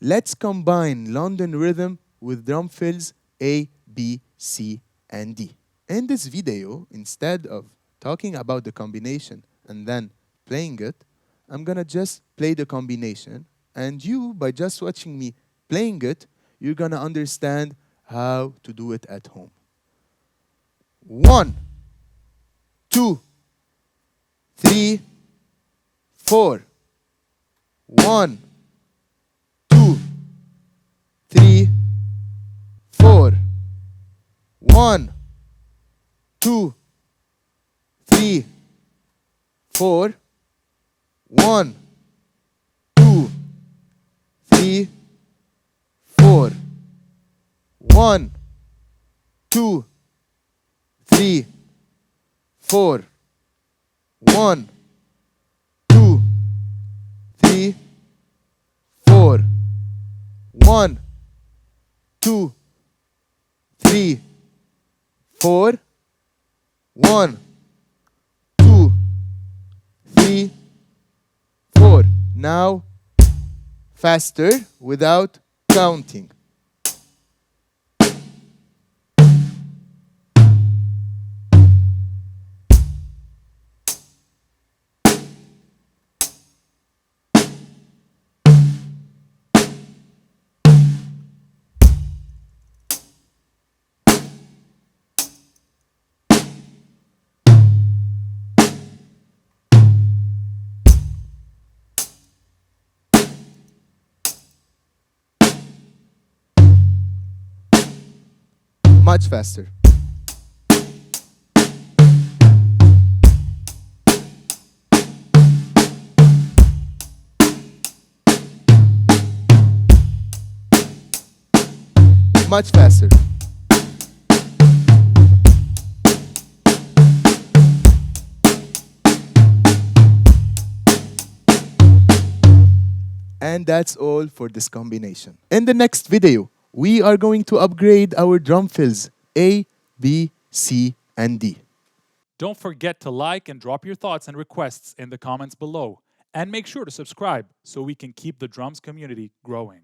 let's combine London rhythm with drum fills A, B, C, and D. In this video, instead of talking about the combination and then playing it, I'm gonna just play the combination, and you, by just watching me playing it, you're gonna understand how to do it at home. 1, 2, 3, 4. 1, 2, 3, 4. 1, 2, 3, 4. 1, 2, 3, 4. 1, 2, 3, 4. 1, 2, 3, 4. 1, 2, 3, 4. 1, 2, 3, 4. Now, faster without counting. Much faster. Much faster. And that's all for this combination. In the next video, we are going to upgrade our drum fills A, B, C, and D. Don't forget to like and drop your thoughts and requests in the comments below. And make sure to subscribe so we can keep the drums community growing.